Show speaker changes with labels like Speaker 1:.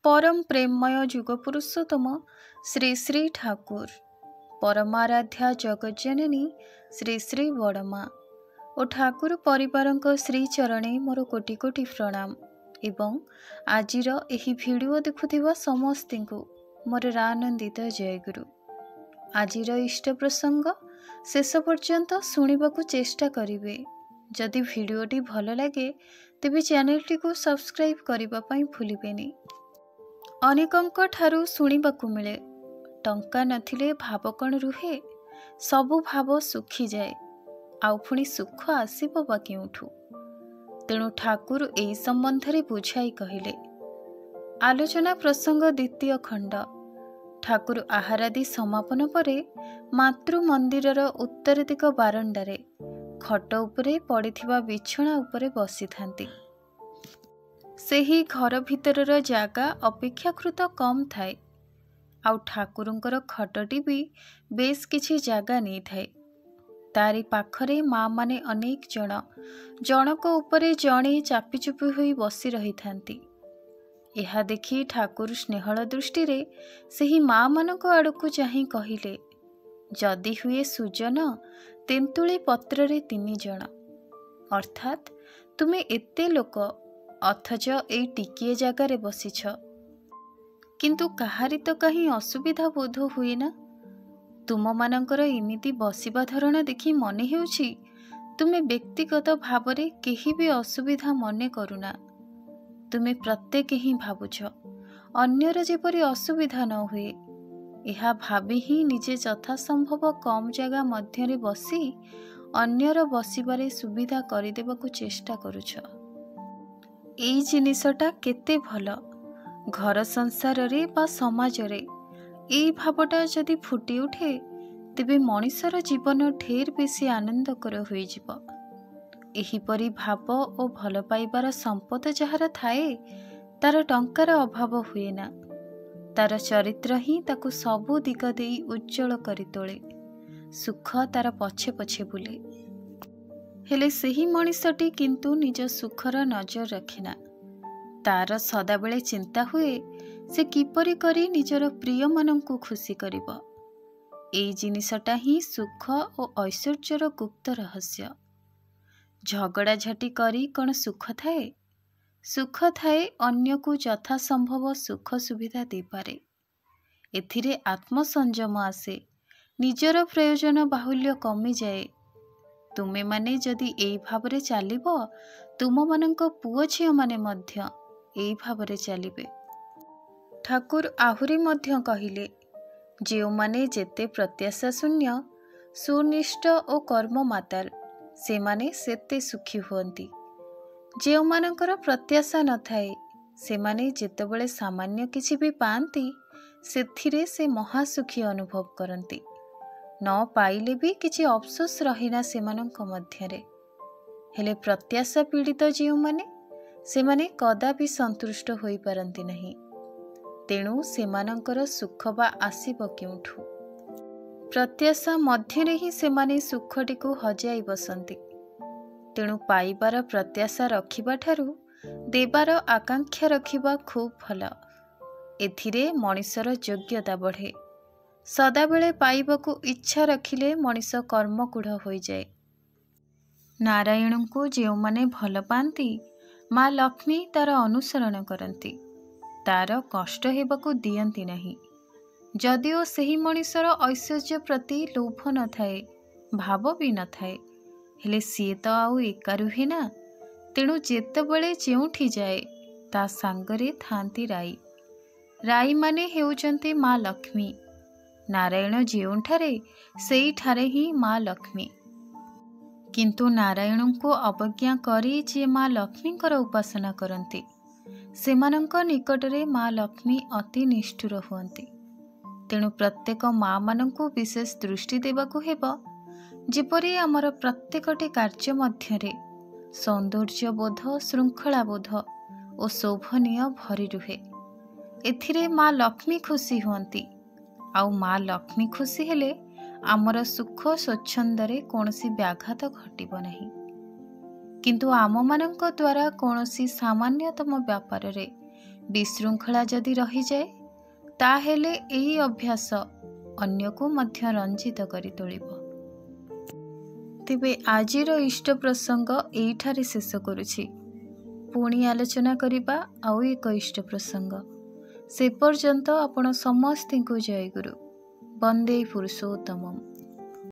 Speaker 1: परम प्रेममय जुगपुरुषोत्तम श्री श्री ठाकुर परमाराध्या जगज्जननी श्री श्री बड़मा और ठाकुर परिवार श्रीचरणे मोर कोटि कोटि प्रणाम एवं आजिर एही भिडियो देखुथिबा समस्तिंकु मोर आनंदित जयगुरु। आजिर इष्ट प्रसंग शेष पर्यंत शुणिबाकु चेष्टा करिवे। जदि भिडियोटी भल लगे तेबे चैनलटी को सब्सक्राइब करिबा पई भूलिबेनी। अनेकंक ठारू शुणिबाकु मिले टंका नथिले भाव कण रुहे, सबु भाव सुखी जाए आउ पुणी सुख आसिबो बा केउठु। तेणु ठाकुर एही संबंध रे बुझाई कहिले। आलोचना प्रसंग द्वितीय खंड। ठाकुर आहारादि समापन परे मातृ मंदिरर उत्तर दिग बारंडारे खट उपरे पड़िथिबा बिछଣା उपरे बसी थांती। सेही घर भितरर जागा अपेक्षाकृत कम थाए आउ ठाकुरंकर खटटी भी बेस किछि जागा नहीं थाए। तारी पाखरे माँ माने अनेक जन जनक उपरे जणे चापिचुपी होई बसी रही थांती। एहा देखि ठाकुर स्नेहल दृष्टि रे सेही माँ मानक आड़कु चाहि कहिले, जदि हुए सुजन तेंतुली पत्र रे 3 जन, अर्थात तुमे एते लोक अथच एई टिकिए जगारे बसिछ, किंतु काहारी तो कहीं असुविधा बोध हुए ना। तुम मानकर इमिति बसिबा धरण देखि मने हेउछि तुमे व्यक्तिगत भावरे केही भी असुविधा मने करुना। तुमे प्रत्येक ही भावुछ अन्यर जेपरि असुविधा न हुए, एहा भाबी ही निजे यथा संभव कम जगह मध्यरे बसी अन्यर बसिबारे सुविधा करिदेबाकु चेष्टा करुछ। एई जिनिसटा केते भल। घर संसार रे बा समाज रे एई भावटा जदि फुटी उठे तेबे मनिषर जीवन ढेर बेसी आनंदकर होई जिवो। एहीपरि भाव और भल पाइबार संपद जहार थाए तार टंकार अभाव हुए ना। तार चरित्र ही ताकु सबु दिग देई उज्जवल करि तोले। सुख तार पछे पछे बुले। हेले सेही मनिषटी किंतु निज सुखर नजर रखेना। तार सदाबेले चिंता हुए से किपरि करी निजर प्रिय मानंकु खुशी करिबो। एई जिनिसटा ही सुख और ऐश्वर्यर गुप्त रहस्य। झगड़ा झाटी करी कौन सुख थाए? सुख थाए अन्य को यथा संभव सुख सुविधा दे पारे। एथिरे आत्मसंयम आसे, निजर प्रयोजन बाहुल्य कमी जाए। तुमे माने जदि एई भावरे चालिबो, तुम मानंक पुओ झियो माने मध्य एई भावरे चालिबे। ठाकुर आहुरी मध्य कहिले, जेउ माने जेते प्रत्याशा शून्य सुनिष्ठ और कर्म माताल से माने सेते सुखी हुअंती। जेउ मानकर प्रत्याशा न थाए से माने जेतेबेले सामान्य किछि भी पांती सेथिरे से महासुखी अनुभव करंती। न पाइले भी किछि अफसोस रहिना सेमानंक मध्यरे। हेले प्रत्याशा पीड़ित जेउ माने से माने कदापि संतुष्ट होई पारंती नहीं। तेणु सेमानंकर सुख बा आसीबो केउठु? प्रत्याशा मध्यरे ही सेमाने सुखटी को हजाई बसंती। तेणु पाइबार प्रत्याशा रखिबा ठारू देबार आकांक्षा रखिबा खूब भल। एथिरे मनिषर योग्यता बढ़े। सदाबेले पाइबाकू इच्छा रखिले मनिष कर्मकूढ़ होई जाए। नारायण को जेउ माने भल पांती माँ लक्ष्मी तार अनुसरण करती, तार कष्ट हेबाकू दियंती नहीं। जदिओ सेही मनिषर ऐश्वर्य प्रति लोभ न थाए, भाव भी न थाए, हेले सीए तो आउ एका रुहे ना। तेणु जेतेबेले जेउठी जाए ता सांगरे थांती राई। राई माने हेउचंती माँ लक्ष्मी। नारायण जेउठारे सेई ठारे ही माँ लक्ष्मी। किंतु नारायण को अवज्ञा करी जे माँ लक्ष्मीकर उपासना करती सेमानंक निकटरे माँ लक्ष्मी अति निष्ठुर हुअंती। तेणु प्रत्येक माँ मानंकु विशेष दृष्टि देबाकु हेबो, जेपरि आमर प्रत्येकटी कार्य मध्यरे सौंदर्य बोध, श्रृंखला बोध और शोभनीय भरी रुहे। एथिरे माँ लक्ष्मी खुशी हुअंती। आउ माँ लक्ष्मी खुशी हेले आमर सुख स्वच्छंदरे कौनसी व्याघात घटिब नहीं। किंतु आम मानंक द्वारा कौनसी सामान्यतम व्यापार रे ବିଶୃଙ୍ଖଳା ଯଦି ରହିଯାଏ ତାହେଲେ ଏହି ଅଭ୍ୟାସ ଅନ୍ୟକୁ ମଧ୍ୟ ରଞ୍ଜିତ କରି ତୋଳିବ। ତେବେ ଆଜିର ଇଷ୍ଟ ପ୍ରସଙ୍ଗ ଏଇଠାରେ ଶେଷ କରୁଛି। ପୁଣି ଆଲୋଚନା କରିବା ଆଉ ଏକ ଇଷ୍ଟ ପ୍ରସଙ୍ଗ। ସେ ପର୍ଯ୍ୟନ୍ତ ଆପଣ ସମସ୍ତଙ୍କୁ ଜୟଗୁରୁ। ବନ୍ଦେ ପୁରୁଷୋତ୍ତମମ୍।